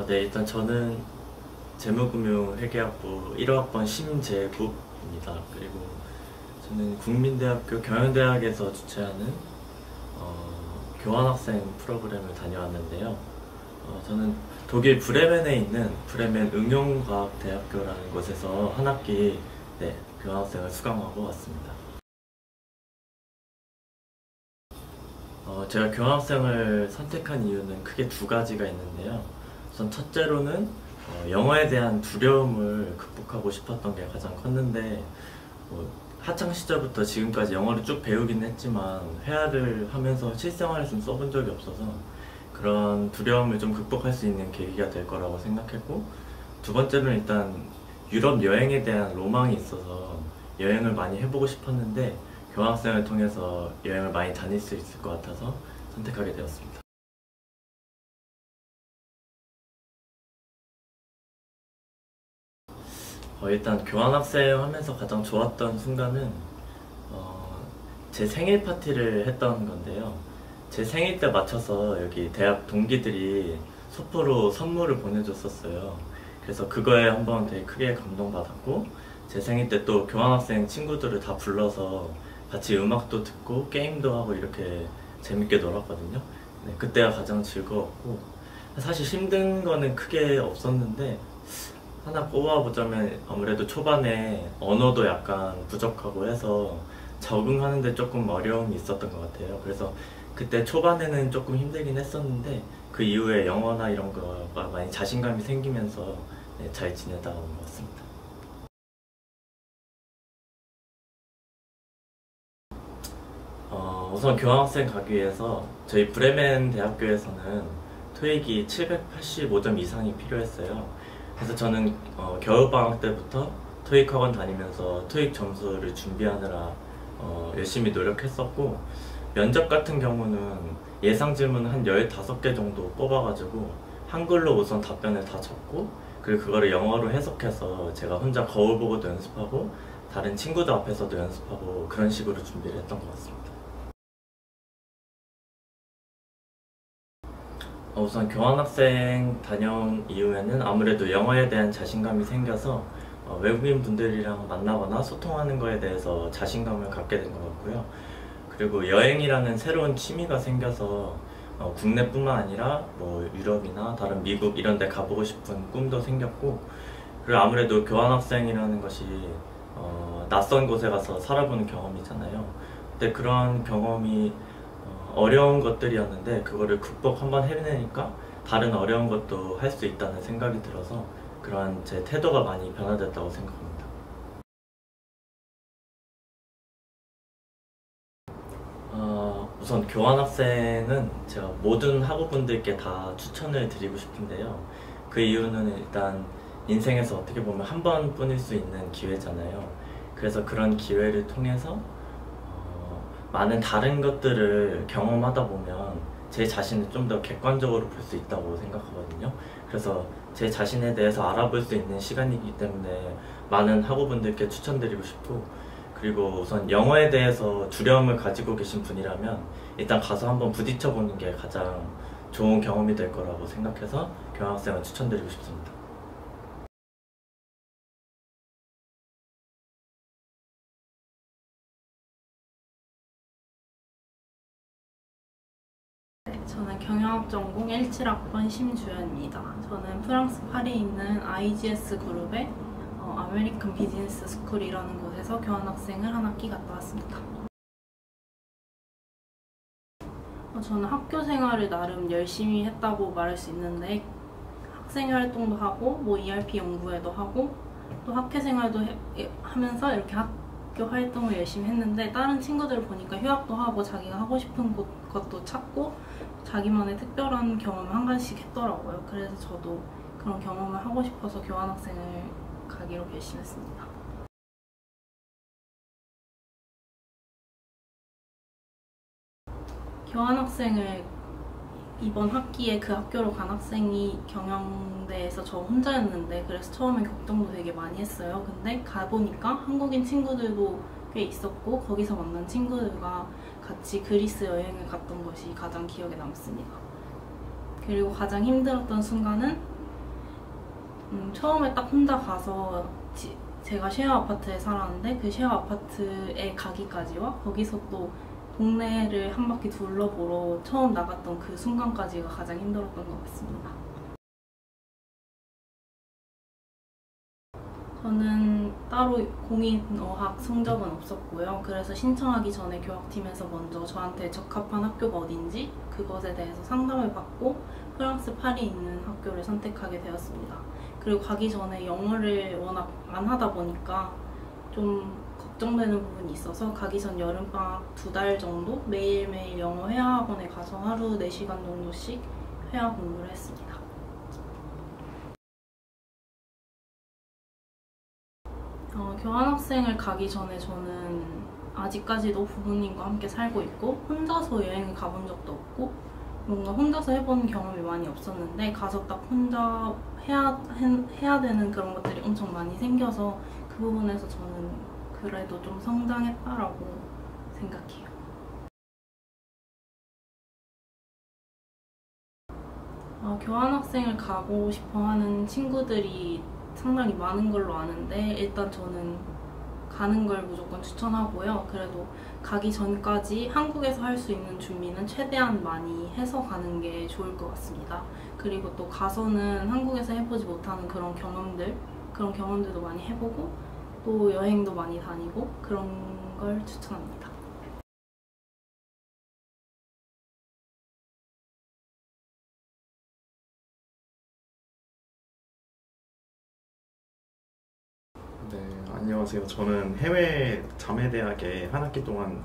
네, 일단 저는 재무금융회계학부 1호학번 심재국입니다. 그리고 저는 국민대학교 경영대학에서 주최하는 교환학생 프로그램을 다녀왔는데요. 저는 독일 브레멘에 있는 브레멘 응용과학대학교라는 곳에서 한 학기 교환학생을 수강하고 왔습니다. 제가 교환학생을 선택한 이유는 크게 두 가지가 있는데요. 우선 첫째로는 영어에 대한 두려움을 극복하고 싶었던 게 가장 컸는데, 학창 시절부터 지금까지 영어를 쭉 배우긴 했지만 회화를 하면서 실생활에서는 써본 적이 없어서 그런 두려움을 좀 극복할 수 있는 계기가 될 거라고 생각했고, 두 번째는 일단 유럽 여행에 대한 로망이 있어서 여행을 많이 해보고 싶었는데 교환학생을 통해서 여행을 많이 다닐 수 있을 것 같아서 선택하게 되었습니다. 일단 교환학생 하면서 가장 좋았던 순간은 제 생일 파티를 했던 건데요. 제 생일 때 맞춰서 여기 대학 동기들이 소포로 선물을 보내줬었어요. 그래서 그거에 한번 되게 크게 감동받았고, 제 생일 때 또 교환학생 친구들을 다 불러서 같이 음악도 듣고 게임도 하고 이렇게 재밌게 놀았거든요. 네, 그때가 가장 즐거웠고, 사실 힘든 거는 크게 없었는데 하나 꼽아보자면 아무래도 초반에 언어도 약간 부족하고 해서 적응하는데 조금 어려움이 있었던 것 같아요. 그래서 그때 초반에는 조금 힘들긴 했었는데 그 이후에 영어나 이런 거가 많이 자신감이 생기면서 잘 지내다 온 것 같습니다. 우선 교환학생 가기 위해서 저희 브레멘 대학교에서는 토익이 785점 이상이 필요했어요. 그래서 저는 겨울방학 때부터 토익 학원 다니면서 토익 점수를 준비하느라 열심히 노력했었고, 면접 같은 경우는 예상 질문 한 15개 정도 뽑아가지고 한글로 우선 답변을 다 적고, 그리고 그거를 영어로 해석해서 제가 혼자 거울 보고도 연습하고 다른 친구들 앞에서도 연습하고 그런 식으로 준비를 했던 것 같습니다. 우선 교환학생 다녀온 이후에는 아무래도 영어에 대한 자신감이 생겨서 외국인 분들이랑 만나거나 소통하는 거에 대해서 자신감을 갖게 된 것 같고요. 그리고 여행이라는 새로운 취미가 생겨서 국내뿐만 아니라 뭐 유럽이나 다른 미국 이런 데 가보고 싶은 꿈도 생겼고, 그리고 아무래도 교환학생이라는 것이 낯선 곳에 가서 살아보는 경험이잖아요. 근데 그런 경험이 어려운 것들이었는데 그거를 극복 한번 해내니까 다른 어려운 것도 할 수 있다는 생각이 들어서 그런 제 태도가 많이 변화됐다고 생각합니다. 우선 교환학생은 제가 모든 학우분들께 다 추천을 드리고 싶은데요. 그 이유는 일단 인생에서 어떻게 보면 한 번뿐일 수 있는 기회잖아요. 그래서 그런 기회를 통해서 많은 다른 것들을 경험하다 보면 제 자신을 좀 더 객관적으로 볼 수 있다고 생각하거든요. 그래서 제 자신에 대해서 알아볼 수 있는 시간이기 때문에 많은 학우분들께 추천드리고 싶고, 그리고 우선 영어에 대해서 두려움을 가지고 계신 분이라면 일단 가서 한번 부딪혀 보는 게 가장 좋은 경험이 될 거라고 생각해서 교환학생을 추천드리고 싶습니다. 저는 경영학 전공 17학번 심주연입니다. 저는 프랑스 파리에 있는 IGS 그룹의 아메리칸 비즈니스 스쿨이라는 곳에서 교환학생을 한 학기 갔다 왔습니다. 저는 학교 생활을 나름 열심히 했다고 말할 수 있는데, 학생 활동도 하고 뭐 ERP 연구회도 하고 또 학회 생활도 하면서 이렇게 학교 활동을 열심히 했는데, 다른 친구들 보니까 휴학도 하고 자기가 하고 싶은 것도 찾고 자기만의 특별한 경험을 한 가지씩 했더라고요. 그래서 저도 그런 경험을 하고 싶어서 교환학생을 가기로 결심했습니다. 교환학생을 이번 학기에 그 학교로 간 학생이 경영대에서 저 혼자였는데, 그래서 처음엔 걱정도 되게 많이 했어요. 근데 가보니까 한국인 친구들도 꽤 있었고, 거기서 만난 친구들과 같이 그리스 여행을 갔던 것이 가장 기억에 남습니다. 그리고 가장 힘들었던 순간은 처음에 딱 혼자 가서 제가 쉐어 아파트에 살았는데 그 쉐어 아파트에 가기까지와 거기서 또 동네를 한 바퀴 둘러보러 처음 나갔던 그 순간까지가 가장 힘들었던 것 같습니다. 저는 따로 공인어학 성적은 없었고요. 그래서 신청하기 전에 교학팀에서 먼저 저한테 적합한 학교가 어딘지 그것에 대해서 상담을 받고 프랑스 파리에 있는 학교를 선택하게 되었습니다. 그리고 가기 전에 영어를 워낙 안 하다 보니까 좀 걱정되는 부분이 있어서 가기 전 여름방학 2달 정도 매일매일 영어 회화학원에 가서 하루 4시간 정도씩 회화 공부를 했습니다. 교환학생을 가기 전에 저는 아직까지도 부모님과 함께 살고 있고 혼자서 여행을 가본 적도 없고 뭔가 혼자서 해본 경험이 많이 없었는데 가서 딱 혼자 해야 되는 그런 것들이 엄청 많이 생겨서 그 부분에서 저는 그래도 좀 성장했다라고 생각해요. 교환학생을 가고 싶어 하는 친구들이 상당히 많은 걸로 아는데 일단 저는 가는 걸 무조건 추천하고요. 그래도 가기 전까지 한국에서 할 수 있는 준비는 최대한 많이 해서 가는 게 좋을 것 같습니다. 그리고 또 가서는 한국에서 해보지 못하는 그런 경험들도 많이 해보고 또 여행도 많이 다니고 그런 걸 추천합니다. 네, 안녕하세요. 저는 해외 자매대학에 한 학기 동안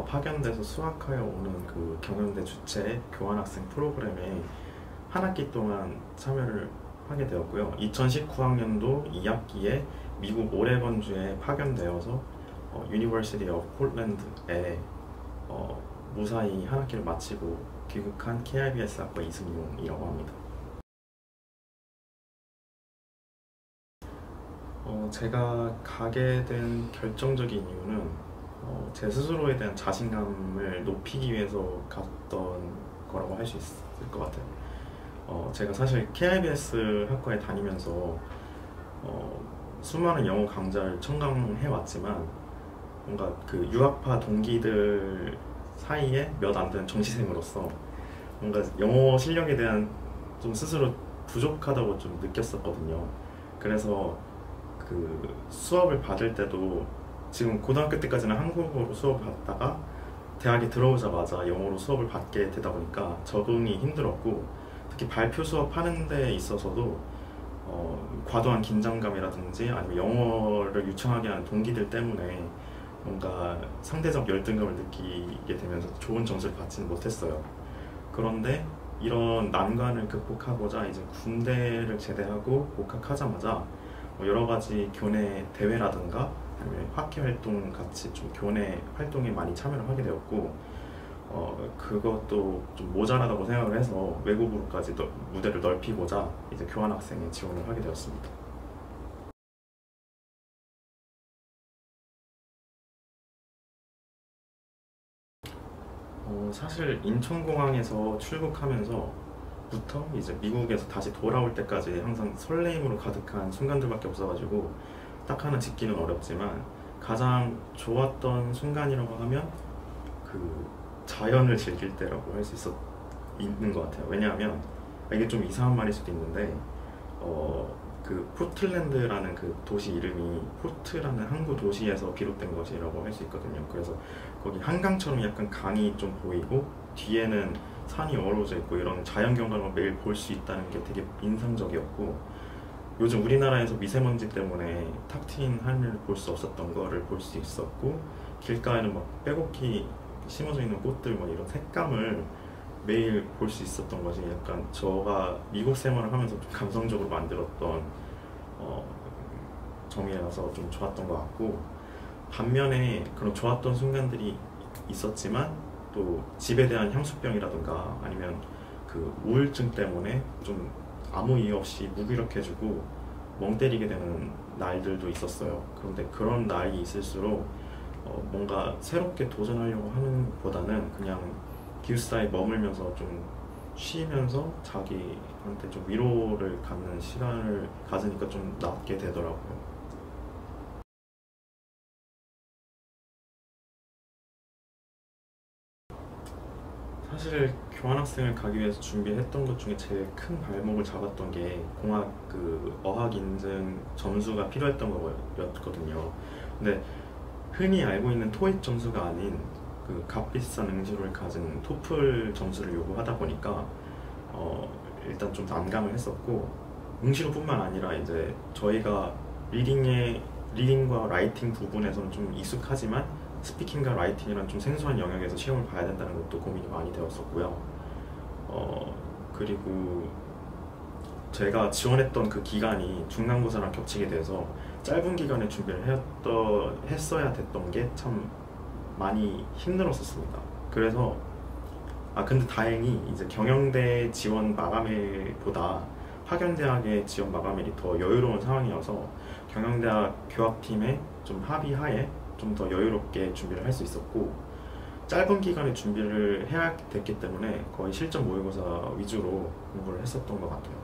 파견돼서 수학하여 오는 그 경영대 주최 교환학생 프로그램에 한 학기 동안 참여를 하게 되었고요. 2019학년도 2학기에 미국 오레건주에 파견되어서 유니버시티 오브 폴랜드에 무사히 한 학기를 마치고 귀국한 KIBS 학과 이승용이라고 합니다. 제가 가게 된 결정적인 이유는 제 스스로에 대한 자신감을 높이기 위해서 갔던 거라고 할 수 있을 것 같아요. 제가 사실 KIBS 학과에 다니면서 수많은 영어 강좌를 첨가해 왔지만 뭔가 그 유학파 동기들 사이에 몇 안 되는 정시생으로서 뭔가 영어 실력에 대한 좀 스스로 부족하다고 좀 느꼈었거든요. 그래서 그 수업을 받을 때도 지금 고등학교 때까지는 한국어로 수업을 받다가 대학에 들어오자마자 영어로 수업을 받게 되다 보니까 적응이 힘들었고 특히 발표 수업 하는 데 있어서도 과도한 긴장감이라든지 아니면 영어를 유창하게 하는 동기들 때문에 뭔가 상대적 열등감을 느끼게 되면서 좋은 점수를 받지는 못했어요. 그런데 이런 난관을 극복하고자 이제 군대를 제대하고 복학하자마자 여러 가지 교내 대회라든가 아니면 학회 활동 같이 좀 교내 활동에 많이 참여를 하게 되었고 그것도 좀 모자라다고 생각을 해서 외국으로까지 무대를 넓히고자 이제 교환학생에 지원을 하게 되었습니다. 사실 인천공항에서 출국하면서부터 이제 미국에서 다시 돌아올 때까지 항상 설레임으로 가득한 순간들밖에 없어가지고 딱 하나 짚기는 어렵지만 가장 좋았던 순간이라고 하면 그 자연을 즐길 때라고 할 수 있는 것 같아요. 왜냐하면 이게 좀 이상한 말일 수도 있는데 그 포틀랜드라는 그 도시 이름이 포트라는 항구 도시에서 비롯된 것이라고 할 수 있거든요. 그래서 거기 한강처럼 약간 강이 좀 보이고 뒤에는 산이 어우러져 있고 이런 자연 경관을 매일 볼 수 있다는 게 되게 인상적이었고 요즘 우리나라에서 미세먼지 때문에 탁 트인 하늘을 볼 수 없었던 거를 볼 수 있었고 길가에는 막 빼곡히 심어져 있는 꽃들 뭐 이런 색감을 매일 볼 수 있었던 것이 약간 저가 미국 생활을 하면서 좀 감성적으로 만들었던 점이라서 좀 좋았던 것 같고 반면에 그런 좋았던 순간들이 있었지만 또 집에 대한 향수병이라든가 아니면 그 우울증 때문에 좀 아무 이유 없이 무기력해지고 멍 때리게 되는 날들도 있었어요. 그런데 그런 날이 있을수록 뭔가 새롭게 도전하려고 하는 것보다는 그냥 기숙사에 머물면서 좀 쉬면서 자기한테 좀 위로를 갖는 시간을 가지니까 좀 낫게 되더라고요. 사실 교환학생을 가기 위해서 준비했던 것 중에 제일 큰 발목을 잡았던 게 공학 어학 인증 점수가 필요했던 거였거든요. 근데 흔히 알고 있는 토익 점수가 아닌 값비싼 응시를 가진 토플 점수를 요구하다 보니까 일단 좀 난감을 했었고, 응시로뿐만 아니라 이제 저희가 리딩과 라이팅 부분에서는 좀 익숙하지만 스피킹과 라이팅이란 좀 생소한 영역에서 시험을 봐야 된다는 것도 고민이 많이 되었었고요. 그리고 제가 지원했던 그 기간이 중간고사랑 겹치게 돼서 짧은 기간에 준비를 했어야 됐던 게 참 많이 힘들었었습니다. 그래서 근데 다행히 이제 경영대 지원 마감일보다 파견대학의 지원 마감일이 더 여유로운 상황이어서 경영대학 교학팀의 좀 합의하에 좀 더 여유롭게 준비를 할 수 있었고, 짧은 기간에 준비를 해야 됐기 때문에 거의 실전 모의고사 위주로 공부를 했었던 것 같아요.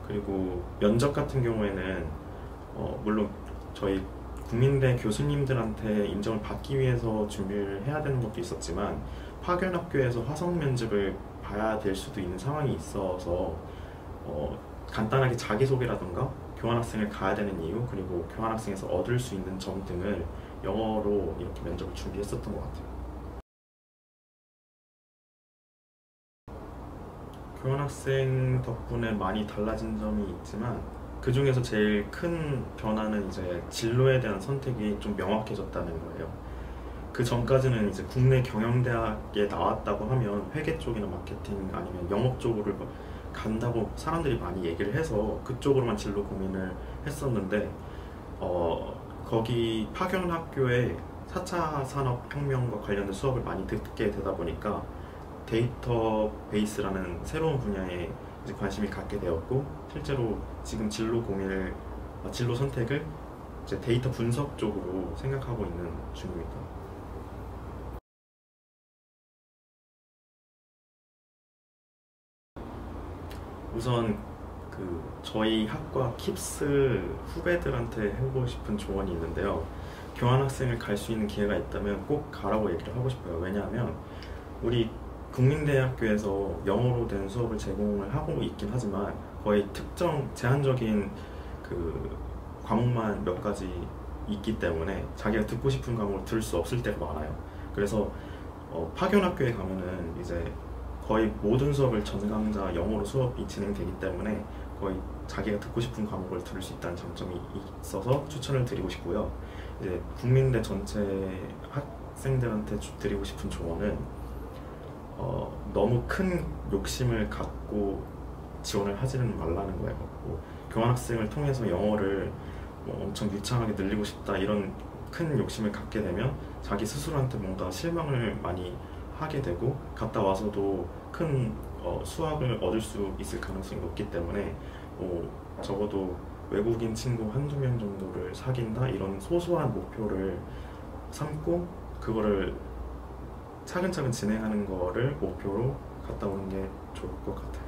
그리고 면접 같은 경우에는 물론 저희 국민대 교수님들한테 인정을 받기 위해서 준비를 해야 되는 것도 있었지만, 파견학교에서 화성 면접을 봐야 될 수도 있는 상황이 있어서 간단하게 자기소개라던가 교환학생을 가야 되는 이유, 그리고 교환학생에서 얻을 수 있는 점 등을 영어로 이렇게 면접을 준비했었던 것 같아요. 교환학생 덕분에 많이 달라진 점이 있지만, 그 중에서 제일 큰 변화는 이제 진로에 대한 선택이 좀 명확해졌다는 거예요. 그 전까지는 이제 국내 경영대학에 나왔다고 하면 회계 쪽이나 마케팅 아니면 영업 쪽으로 간다고 사람들이 많이 얘기를 해서 그쪽으로만 진로 고민을 했었는데, 거기 파견학교에 4차 산업혁명과 관련된 수업을 많이 듣게 되다 보니까 데이터베이스라는 새로운 분야에 이제 관심이 갖게 되었고, 실제로 지금 진로 선택을 이제 데이터 분석 쪽으로 생각하고 있는 중입니다. 우선 저희 학과 킵스 후배들한테 해보고 싶은 조언이 있는데요. 교환학생을 갈 수 있는 기회가 있다면 꼭 가라고 얘기를 하고 싶어요. 왜냐하면 우리 국민대학교에서 영어로 된 수업을 제공을 하고 있긴 하지만 거의 특정 제한적인 과목만 몇 가지 있기 때문에 자기가 듣고 싶은 과목을 들을 수 없을 때가 많아요. 그래서 파견학교에 가면은 이제 거의 모든 수업을 전 강좌 영어로 수업이 진행되기 때문에 거의 자기가 듣고 싶은 과목을 들을 수 있다는 장점이 있어서 추천을 드리고 싶고요. 이제 국민대 전체 학생들한테 드리고 싶은 조언은 너무 큰 욕심을 갖고 지원을 하지는 말라는 거예요. 교환학생을 통해서 영어를 엄청 유창하게 늘리고 싶다 이런 큰 욕심을 갖게 되면 자기 스스로한테 뭔가 실망을 많이 하게 되고, 갔다 와서도 큰 수학을 얻을 수 있을 가능성이 높기 때문에 적어도 외국인 친구 한두 명 정도를 사귄다 이런 소소한 목표를 삼고 그거를 차근차근 진행하는 거를 목표로 갔다 오는 게 좋을 것 같아요.